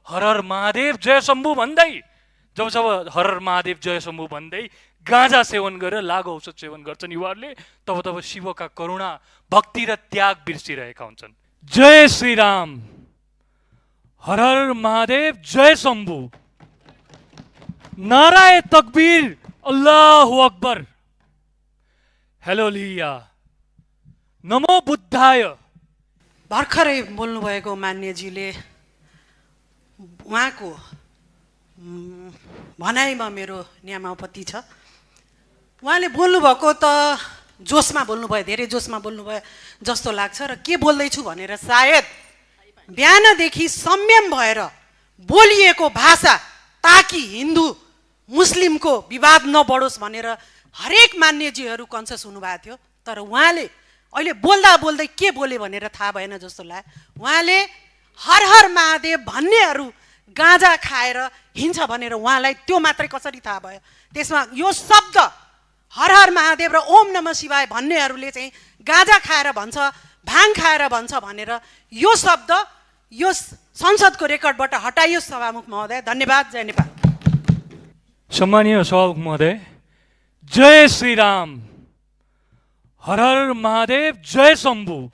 हर हर महादेव जय शम्भु भन्दै जब जब हर हर महादेव जय शम्भु भन्दै गाँजा सेवन गरेर लागु औषध सेवन गर्छन् युवाहरूले, तब तब शिवका करुणा, भक्ति र त्याग बिर्सिरहेका हुन्छन्। जय श्री राम, हर हर महादेव जय शम्भु, नाराए तकबीर, अल्लाहु अकबर, हेलोलिया, नमो बुद्धाय। भर्खरै बोल्नुभएको मान्यजीले उहाँको भनाइमा मेरो न्यामापत्ति छ। उहाँले बोल्नुभएको त जोसमा बोल्नुभयो, धेरै जोसमा बोल्नुभयो जस्तो लाग्छ र के बोल्दैछु भनेर सायद बिहानदेखि संयम भएर बोलिएको भाषा ताकि हिन्दू मुस्लिमको विवाद नबढोस् भनेर हरेक मान्यजीहरू कन्सियस हुनुभएको थियो। तर उहाँले अहिले बोल्दा बोल्दै के बोले भनेर थाहा भएन जस्तो लाग्यो। उहाँले हर हर महादेव भन्नेहरू गाँजा खाएर हिँड्छ भनेर उहाँलाई त्यो मात्रै कसरी थाहा भयो? त्यसमा यो शब्द हर हर महादेव र ओम नमः शिवाय भन्नेहरूले चाहिँ गाँजा खाएर भन्छ, भाङ खाएर भन्छ भनेर यो शब्द यो संसदको रेकर्डबाट हटाइयोस् सभामुख महोदय। धन्यवाद। जय नेपाल। सम्मानीय सभामुख महोदय, जय श्री राम, हर हर महादेव जय शम्भु,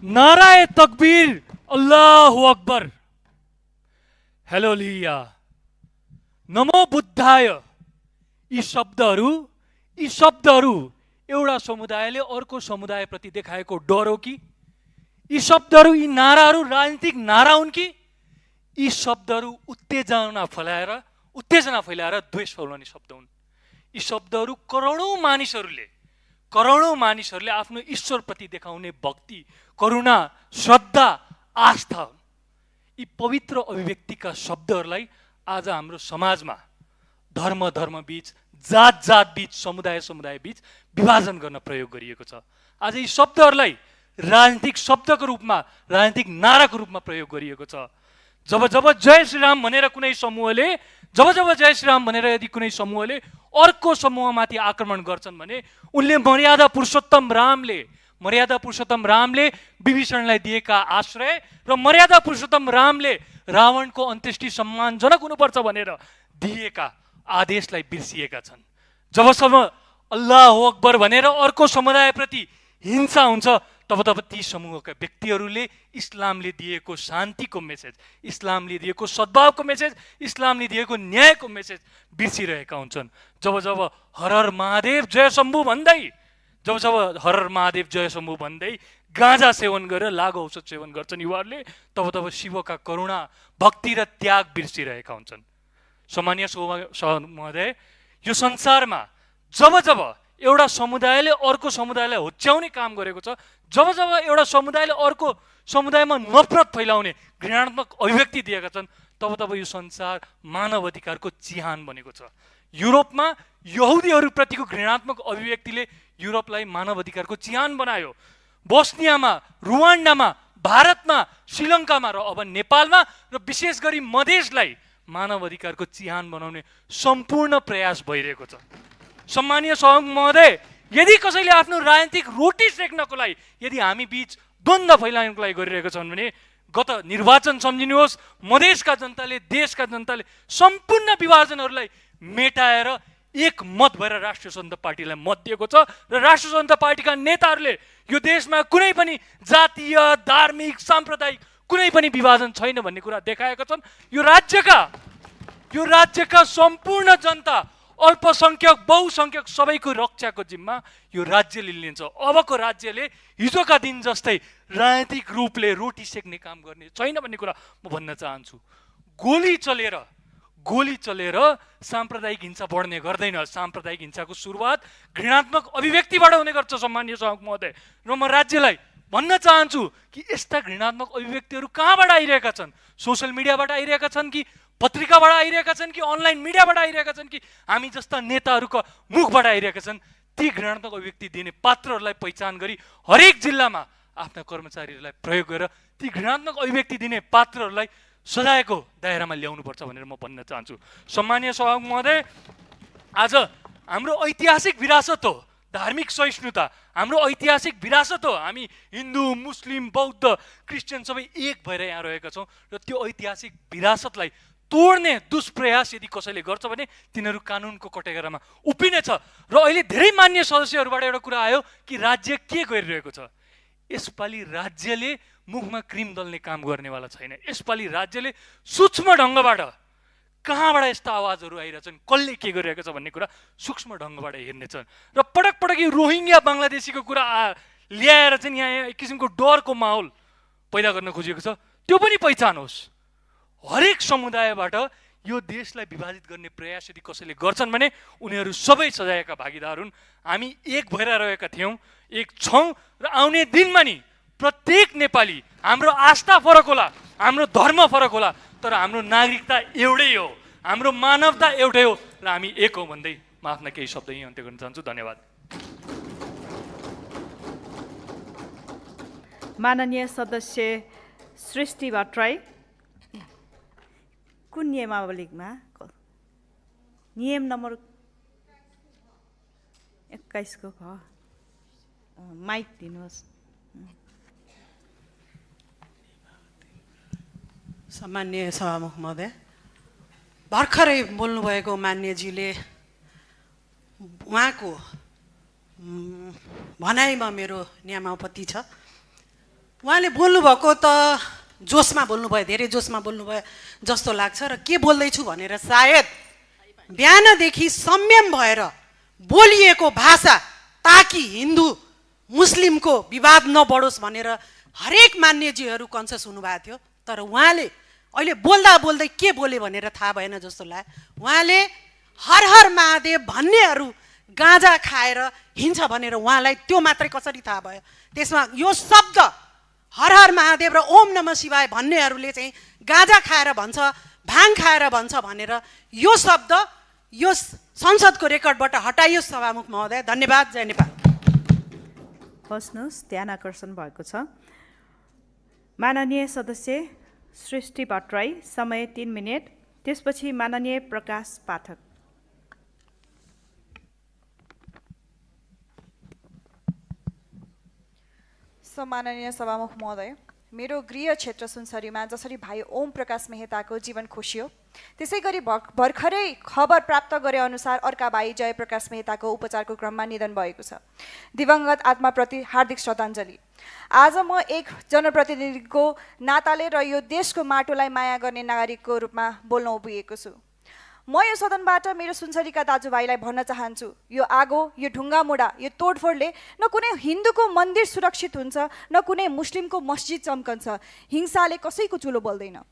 नाराए तकबीर, अल्लाहु अकबर, हेलोलिया, नमो बुद्धाय। यी शब्दहरू एउटा समुदायले अर्को समुदायप्रति देखाएको डर हो कि यी शब्दहरू, यी नाराहरू राजनीतिक नारा हुन् कि यी शब्दहरू उत्तेजना फैलाएर द्वेष फैलाउने शब्द हुन्? यी शब्दहरू करोडौं मानिसहरूले आफ्नो ईश्वरप्रति देखाउने भक्ति, करुणा, श्रद्धा, आस्था, यी पवित्र अभिव्यक्तिका शब्दहरूलाई आज हाम्रो समाजमा धर्म बीच, जात बीच, समुदाय बीच विभाजन गर्न प्रयोग गरिएको छ। आज यी शब्दहरूलाई राजनीतिक शब्दको रूपमा, राजनीतिक नाराको रूपमा प्रयोग गरिएको छ। जब जय श्री राम भनेर कुनै समूहले, जय श्री राम भनेर यदि कुनै समूहले अर्को समूहमाथि आक्रमण गर्छन् भने उनले मर्यादा पुरुषोत्तम रामले विभीषणलाई दिएका आश्रय र मर्यादा पुरुषोत्तम रामले रावणको अन्त्येष्टि सम्मानजनक हुनुपर्छ भनेर दिएका आदेशलाई बिर्सिएका छन्। जबसम्म अल्लाहु अकबर भनेर अर्को समुदायप्रति हिंसा हुन्छ तब ती समूहका व्यक्तिहरूले इस्लामले दिएको शान्तिको मेसेज, इस्लामले दिएको सद्भावको मेसेज, इस्लामले दिएको न्यायको मेसेज बिर्सिरहेका हुन्छन्। जब हर हर महादेव जय शम्भु भन्दै गाँजा सेवन गरेर लागु औषध सेवन गर्छन् युवाहरूले, तब शिवका करुणा, भक्ति र त्याग बिर्सिरहेका हुन्छन्। सम्मानीय महोदय, यो संसारमा जब एउटा समुदायले अर्को समुदायलाई होच्याउने काम गरेको छ, जब एउटा समुदायले अर्को समुदायमा नफरत फैलाउने घृणात्मक अभिव्यक्ति दिएका छन्, तब यो संसार मानव अधिकारको चिहान बनेको छ। युरोपमा यहुदीहरूप्रतिको घृणात्मक अभिव्यक्तिले युरोपलाई मानव अधिकारको चिहान बनायो। बोस्नियामा, रुवान्डामा, भारतमा, श्रीलङ्कामा र अब नेपालमा र विशेष गरी मधेसलाई मानव अधिकारको चिहान बनाउने सम्पूर्ण प्रयास भइरहेको छ। सम्मानीय सभामुख महोदय, यदि कसैले आफ्नो राजनीतिक रोटी सेक्नको लागि, यदि हामी बीच द्वन्द्व फैलाउनको लागि गरिरहेका छन् भने गत निर्वाचन सम्झिनुहोस्, मधेसका जनताले, देशका जनताले सम्पूर्ण विभाजनहरूलाई मेटाएर एक मत भएर राष्ट्रिय जनता पार्टीलाई मत दिएको छ र राष्ट्रिय जनता पार्टीका नेताहरूले यो देशमा कुनै पनि जातीय, धार्मिक, साम्प्रदायिक कुनै पनि विभाजन छैन भन्ने कुरा देखाएका छन्। यो राज्यका सम्पूर्ण जनता, अल्पसंख्यक, बहुसंख्यक सबैको रक्षाको जिम्मा यो राज्यले लिन्छ। अबको राज्यले हिजोका दिन जस्तै राजनीतिक रूपले रोटी सेक्ने काम गर्ने छैन भन्ने कुरा म भन्न चाहन्छु। गोली चलेर साम्प्रदायिक हिंसा बढ्ने गर्दैन। साम्प्रदायिक हिंसाको सुरुवात घृणात्मक अभिव्यक्तिबाट हुने गर्छ। सम्मानीय सभामुख महोदय, र म राज्यलाई भन्न चाहन्छु कि यस्ता घृणात्मक अभिव्यक्तिहरू कहाँबाट आइरहेका छन्? सोसियल मिडियाबाट आइरहेका छन् कि पत्रिकाबाट आइरहेका छन् कि अनलाइन मिडियाबाट आइरहेका छन् कि हामी जस्ता नेताहरूको मुखबाट आइरहेका छन्? ती घृणात्मक अभिव्यक्ति दिने पात्रहरूलाई पहिचान गरी हरेक जिल्लामा आफ्ना कर्मचारीहरूलाई प्रयोग गरेर ती घृणात्मक अभिव्यक्ति दिने पात्रहरूलाई सजायको दायरामा ल्याउनुपर्छ भनेर म भन्न चाहन्छु। सम्मानीय सभामुख महोदय, आज हाम्रो ऐतिहासिक विरासत हो धार्मिक सहिष्णुता हाम्रो ऐतिहासिक विरासत हो। हामी हिन्दू, मुस्लिम, बौद्ध, क्रिस्चियन सबै एक भएर यहाँ रहेका छौँ र त्यो ऐतिहासिक विरासतलाई तोड्ने दुष्प्रयास यदि कसैले गर्छ भने तिनीहरू कानुनको कटेगरामा उभिनेछ। र अहिले धेरै मान्य सदस्यहरूबाट एउटा कुरा आयो कि राज्य के गरिरहेको छ। यसपालि राज्यले मुखमा क्रिम दल्ने काम गर्नेवाला छैन। यसपालि राज्यले सूक्ष्म ढङ्गबाट कहाँबाट यस्ता आवाजहरू आइरहेछन्, कसले के गरिरहेको छ भन्ने कुरा सूक्ष्म ढङ्गबाट हेर्नेछन्। र पटक पटक यो रोहिङ्ग्या बङ्गलादेशीको कुरा ल्याएर चाहिँ यहाँ एक किसिमको डरको माहौल पैदा गर्न खोजिएको छ। त्यो पनि पहिचानोस्। हरेक समुदायबाट यो देशलाई विभाजित गर्ने प्रयास यदि कसैले गर्छन् भने उनीहरू सबै सजायका भागीदार हुन्। हामी एक भएर रहेका थियौँ, एक छौँ र आउने दिनमा नि प्रत्येक नेपाली, हाम्रो आस्था फरक होला, हाम्रो धर्म फरक होला, तर हाम्रो नागरिकता एउटै हो, हाम्रो मानवता एउटै हो र हामी एक हौँ भन्दै म आफ्ना केही शब्द यहीँ अन्त्य गर्न चाहन्छु। धन्यवाद। माननीय सदस्य सृष्टि भट्टराई, कुन नियमावलीमा नियम नम्बर 21 को माइक दिनुहोस्। सम्मान्य सभामुख महोदय, भर्खरै बोल्नुभएको मान्यजीले उहाँको भनाइमा मेरो नियमापत्ति छ। उहाँले बोल्नुभएको त जोसमा बोल्नुभयो, धेरै जोसमा बोल्नुभयो जस्तो लाग्छ र के बोल्दैछु भनेर सायद बिहानदेखि संयम भएर बोलिएको भाषा ताकि हिन्दू मुस्लिमको विवाद नबढोस् भनेर हरेक मान्यजीहरू कन्सियस हुनुभएको थियो। तर उहाँले अहिले बोल्दा बोल्दै के बोले भनेर थाहा भएन जस्तो लाग्यो। उहाँले हर हर महादेव भन्नेहरू गाँजा खाएर हिँड्छ भनेर उहाँलाई त्यो मात्रै कसरी थाहा भयो? त्यसमा यो शब्द हर हर महादेव र ओम नमः शिवाय भन्नेहरूले चाहिँ गाँजा खाएर भन्छ, भाङ खाएर भन्छ भनेर यो शब्द यो संसदको रेकर्डबाट हटाइयोस् सभामुख महोदय। धन्यवाद। जय नेपाल। बस्नुहोस्, ध्यान आकर्षण भएको छ। माननीय सदस्य सृष्टि भट्टराई, समय 3 मिनट। त्यसपछि माननीय प्रकाश पाठक। सम्माननीय सभामुख महोदय, मेरो गृह क्षेत्र सुनसरीमा जसरी भाइ ओम प्रकाश मेहताको जीवन खोसियो, त्यसै गरी भर्खरै खबर प्राप्त गरे अनुसार अर्का भाइ जय प्रकाश मेहताको उपचारको क्रममा निधन भएको छ। दिवंगत आत्माप्रति हार्दिक श्रद्धाञ्जली। आज म एक जनप्रतिनिधिको नाताले र यो देशको माटोलाई माया गर्ने नागरिकको रूपमा बोल्न उभिएको छु। म यो सदनबाट मेरो सुनसरीका दाजुभाइलाई भन्न चाहन्छु, यो आगो, यो ढुङ्गा मुढा, यो तोडफोडले न कुनै हिन्दूको मन्दिर सुरक्षित हुन्छ, न कुनै मुस्लिमको मस्जिद चम्कन्छ। हिंसाले कसैको चुलो बल्दैन।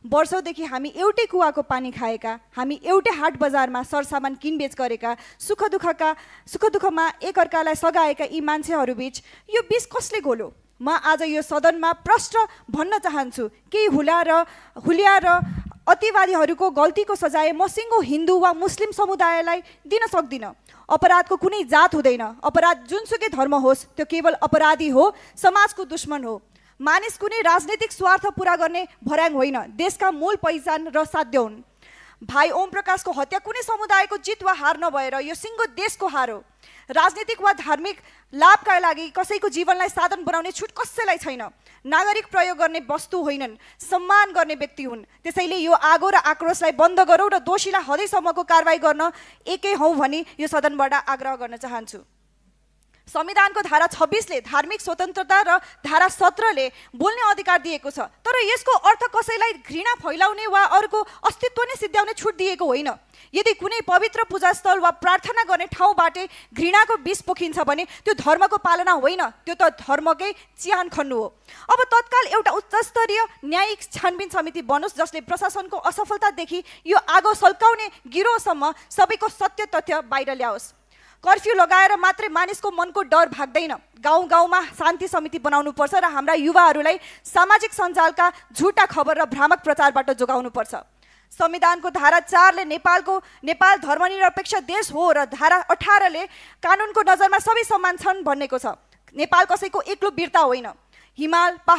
वर्षौँदेखि हामी एउटै कुवाको पानी खाएका, हामी एउटै हाट बजारमा सरसामान किनबेच गरेका, सुख दुःखमा एकअर्कालाई सघाएका यी मान्छेहरूबीच यो बिच कसले घोल्यो? म आज यो सदनमा प्रष्ट भन्न चाहन्छु, केही हुलिया र अतिवादीहरूको गल्तीको सजाय म सिङ्गो हिन्दू वा मुस्लिम समुदायलाई दिन सक्दिनँ। अपराधको कुनै जात हुँदैन। अपराध जुनसुकै धर्म होस्, त्यो केवल अपराधी हो, समाजको दुश्मन हो। मानिस कुनै राजनीतिक स्वार्थ पुरा गर्ने भर्याङ होइन, देशका मूल पहिचान र साध्य हुन्। भाइ ओम प्रकाशको हत्या कुनै समुदायको जित वा हार नभएर यो सिङ्गो देशको हार हो। राजनीतिक वा धार्मिक लाभका लागि कसैको जीवनलाई साधन बनाउने छुट कसैलाई छैन। नागरिक प्रयोग गर्ने वस्तु होइनन्, सम्मान गर्ने व्यक्ति हुन्। त्यसैले यो आगो र आक्रोशलाई बन्द गरौँ र दोषीलाई हदैसम्मको कारवाही गर्न एकै हौँ भनी यो सदनबाट आग्रह गर्न चाहन्छु। संविधानको धारा 26 ले धार्मिक स्वतन्त्रता र धारा 17 ले बोल्ने अधिकार दिएको छ, तर यसको अर्थ कसैलाई घृणा फैलाउने वा अरूको अस्तित्व नै सिद्ध्याउने छुट दिएको होइन। यदि कुनै पवित्र पूजास्थल वा प्रार्थना गर्ने ठाउँबाटै घृणाको विष पोखिन्छ भने त्यो धर्मको पालना होइन, त्यो त धर्मकै चिहान खन्नु हो। अब तत्काल एउटा उच्चस्तरीय न्यायिक छानबिन समिति बनोस् जसले प्रशासनको असफलतादेखि यो आगो सल्काउने गिरोहसम्म सबैको सत्य तथ्य बाहिर ल्याओस्। कर्फ्यू लगाएर मात्रै मानिसको मनको डर भाग्दैन। गाउँ गाउँमा शान्ति समिति बनाउनुपर्छ र हाम्रा युवाहरूलाई सामाजिक सञ्जालका झुटा खबर र भ्रामक प्रचारबाट जोगाउनुपर्छ। संविधानको धारा 4 ले नेपाल धर्मनिरपेक्ष देश हो र धारा 18 ले कानुनको नजरमा सबै समान छन् भन्नेको छ। नेपाल कसैको एक्लो वीरता होइन। हिमाल, पहाड